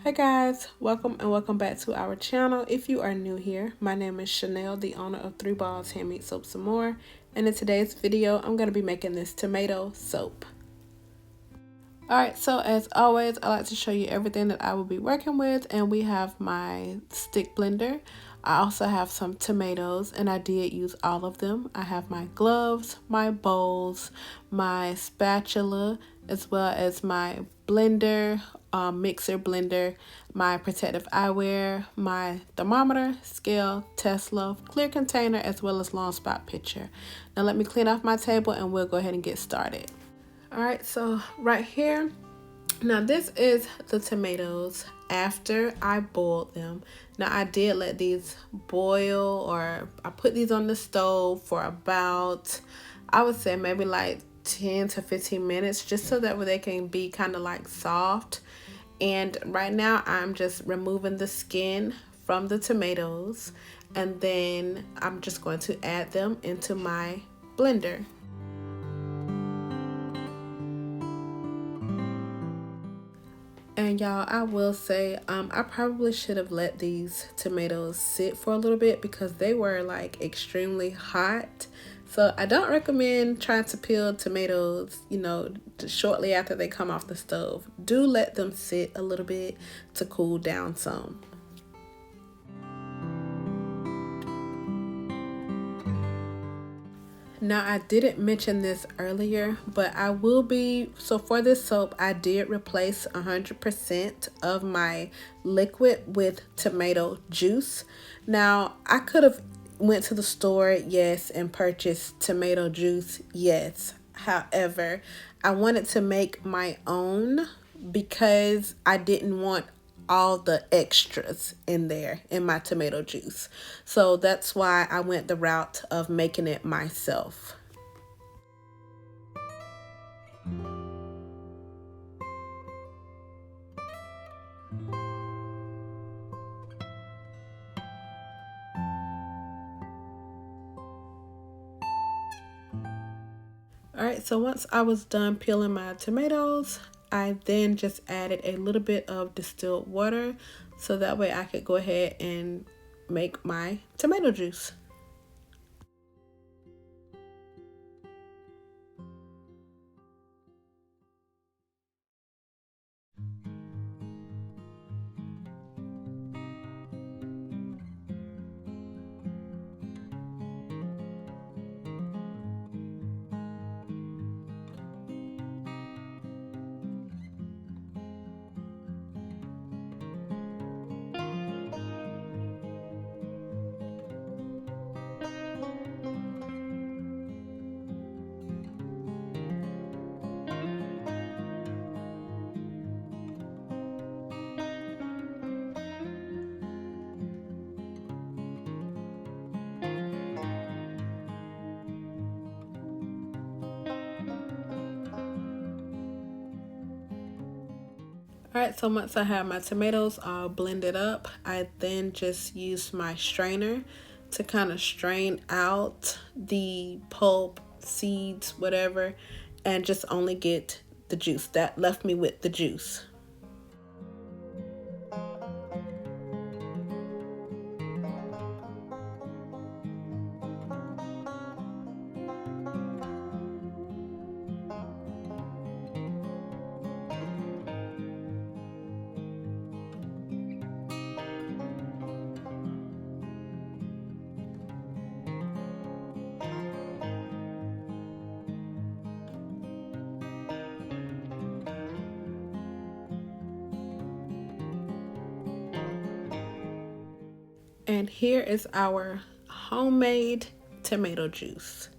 Hey guys, welcome back to our channel. If you are new here, my name is Chenelle, the owner of 3 Balls Handmade Soap Some More, and in today's video I'm going to be making this tomato soap. Alright, so as always I like to show you everything that I will be working with, and we have my stick blender. I also have some tomatoes and I did use all of them. I have my gloves, my bowls, my spatula, as well as my blender, mixer blender, my protective eyewear, my thermometer, scale, Tesla, clear container, as well as long spot pitcher. Now let me clean off my table and we'll go ahead and get started. Alright, so right here, now this is the tomatoes after I boiled them. Now I did let these boil, or I put these on the stove for about, I would say maybe like 10 to 15 minutes, just so that way they can be kind of like soft. And right now I'm just removing the skin from the tomatoes, and then I'm just going to add them into my blender. And y'all, I will say, I probably should have let these tomatoes sit for a little bit because they were like extremely hot. So I don't recommend trying to peel tomatoes, shortly after they come off the stove. Do let them sit a little bit to cool down some. Now I didn't mention this earlier, but I will be, so for this soap I did replace 100% of my liquid with tomato juice. Now I could have went to the store, yes, and purchased tomato juice, yes. However, I wanted to make my own because I didn't want all the extras in there in my tomato juice. So that's why I went the route of making it myself. Alright, so once I was done peeling my tomatoes, I then just added a little bit of distilled water so that way I could go ahead and make my tomato juice. Alright, so once I have my tomatoes all blended up, I then just used my strainer to kind of strain out the pulp, seeds, whatever, and just only get the juice. That left me with the juice. And here is our homemade tomato juice.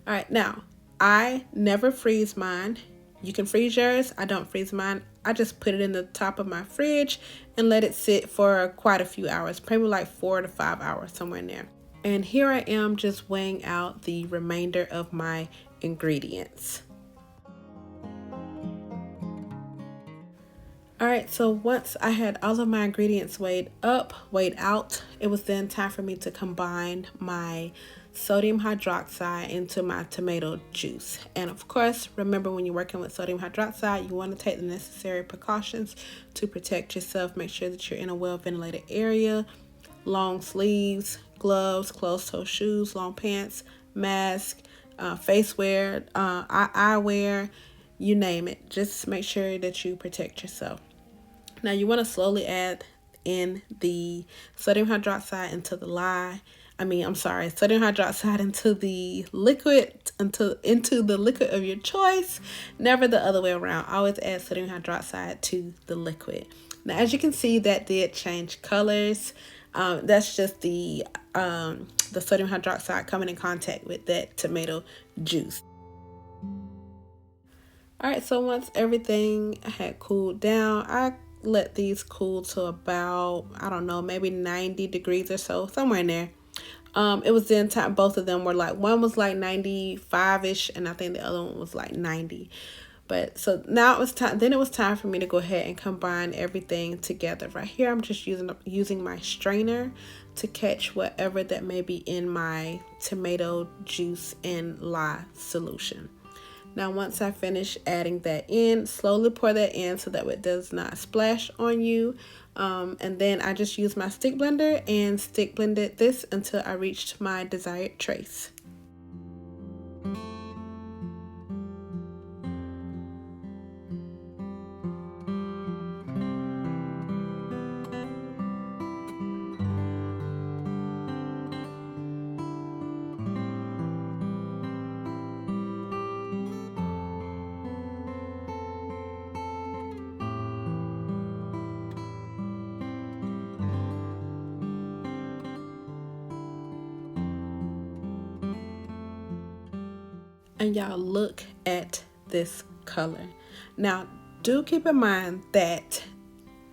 All right, now I never freeze mine. You can freeze yours. I don't freeze mine. I just put it in the top of my fridge and let it sit for quite a few hours, probably like 4 to 5 hours, somewhere in there. And here I am just weighing out the remainder of my ingredients. Alright, so once I had all of my ingredients weighed out, it was then time for me to combine my sodium hydroxide into my tomato juice. And of course, remember, when you're working with sodium hydroxide, you want to take the necessary precautions to protect yourself. Make sure that you're in a well ventilated area, long sleeves, gloves, closed toe shoes, long pants, mask, face wear, eyewear, you name it. Just make sure that you protect yourself. Now you want to slowly add in the sodium hydroxide into the sodium hydroxide into the liquid, into the liquid of your choice. Never the other way around. Always add sodium hydroxide to the liquid. Now, as you can see, that did change colors. That's just the sodium hydroxide coming in contact with that tomato juice. All right, so once everything had cooled down, I let these cool to about, I don't know, maybe 90 degrees or so, somewhere in there. It was then time, both of them were like, one was like 95-ish, and I think the other one was like 90. But so now it was time, then it was time for me to go ahead and combine everything together. Right here, I'm just using my strainer to catch whatever that may be in my tomato juice and lye solution. Now, once I finish adding that in, slowly pour that in so that it does not splash on you. And then I just used my stick blender and stick blended this until I reached my desired trace. And y'all, look at this color. Now, do keep in mind that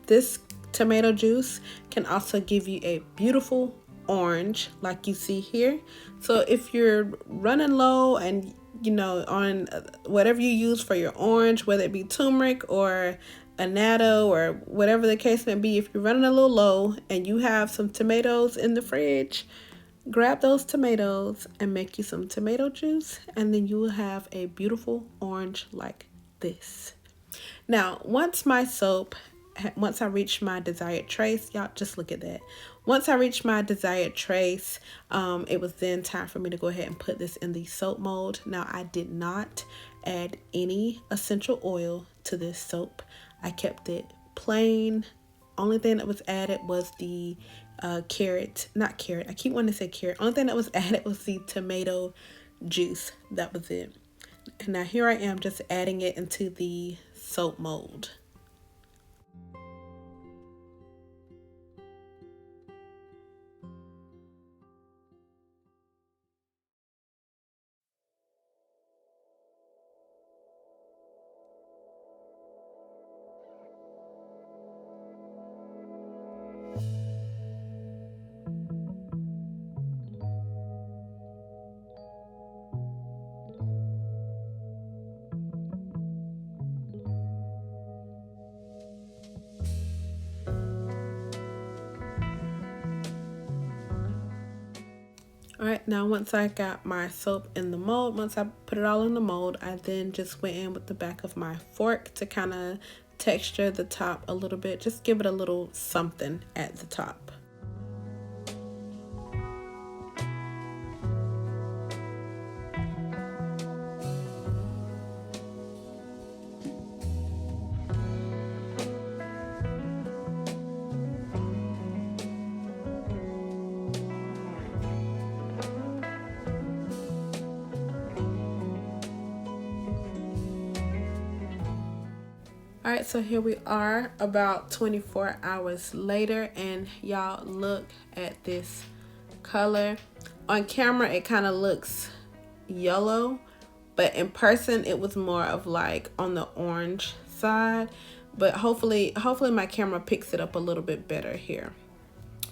this tomato juice can also give you a beautiful orange like you see here. So if you're running low and on whatever you use for your orange, whether it be turmeric or annatto or whatever the case may be, if you're running a little low and you have some tomatoes in the fridge, grab those tomatoes and make you some tomato juice, and then you will have a beautiful orange like this. Now, once I reached my desired trace, y'all, just look at that. Once I reached my desired trace, it was then time for me to go ahead and put this in the soap mold. Now, I did not add any essential oil to this soap. I kept it plain. Only thing that was added was the not carrot. I keep wanting to say carrot. Only thing that was added was the tomato juice. That was it. And now here I am just adding it into the soap mold. All right, now once I got my soap in the mold, once I put it all in the mold, I then just went in with the back of my fork to kind of texture the top a little bit, just give it a little something at the top. All right, so here we are about 24 hours later, and y'all, look at this color. On camera it kind of looks yellow, but in person it was more of like on the orange side, but hopefully my camera picks it up a little bit better here.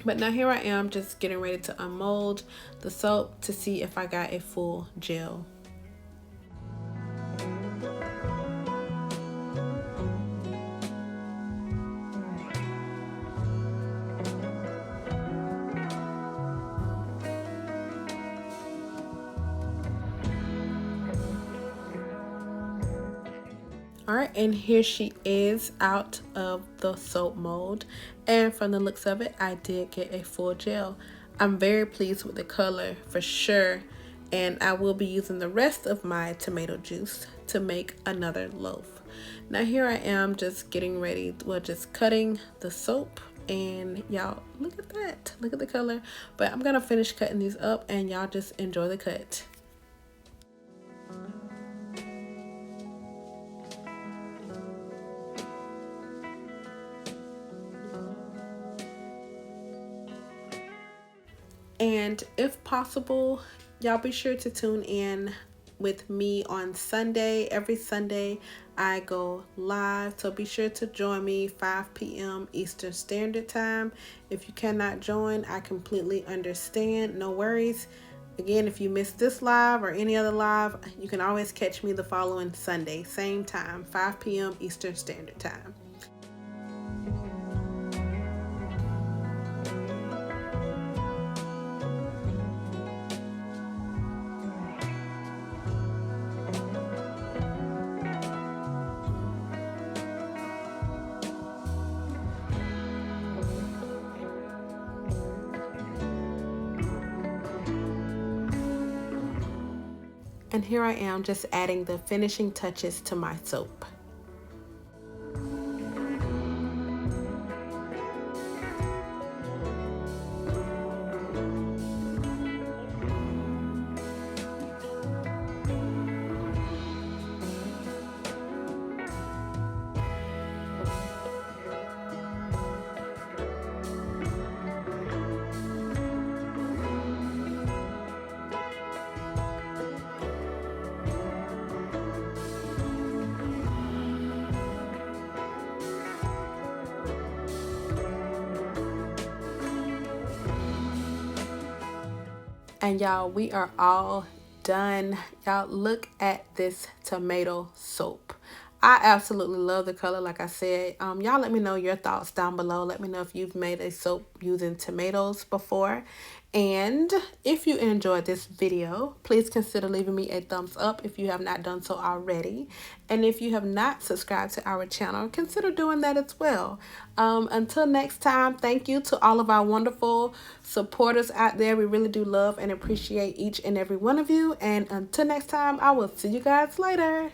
But now here I am just getting ready to unmold the soap to see if I got a full gel. Alright, and here she is out of the soap mold, and from the looks of it, I did get a full gel. I'm very pleased with the color for sure, and I will be using the rest of my tomato juice to make another loaf. Now here I am just getting ready, well, just cutting the soap, and y'all look at that, look at the color. But I'm gonna finish cutting these up and y'all just enjoy the cut. And if possible, y'all be sure to tune in with me on Sunday. Every Sunday I go live, so be sure to join me 5 p.m. Eastern Standard Time. If you cannot join, I completely understand, no worries. Again, if you missed this live or any other live, you can always catch me the following Sunday, same time, 5 p.m. Eastern Standard Time. And here I am just adding the finishing touches to my soap. And y'all, we are all done. Y'all, look at this tomato soap. I absolutely love the color, like I said. Y'all let me know your thoughts down below. Let me know if you've made a soap using tomatoes before. And if you enjoyed this video, please consider leaving me a thumbs up if you have not done so already. And if you have not subscribed to our channel, consider doing that as well. Until next time, thank you to all of our wonderful supporters out there. We really do love and appreciate each and every one of you. And until next time, I will see you guys later.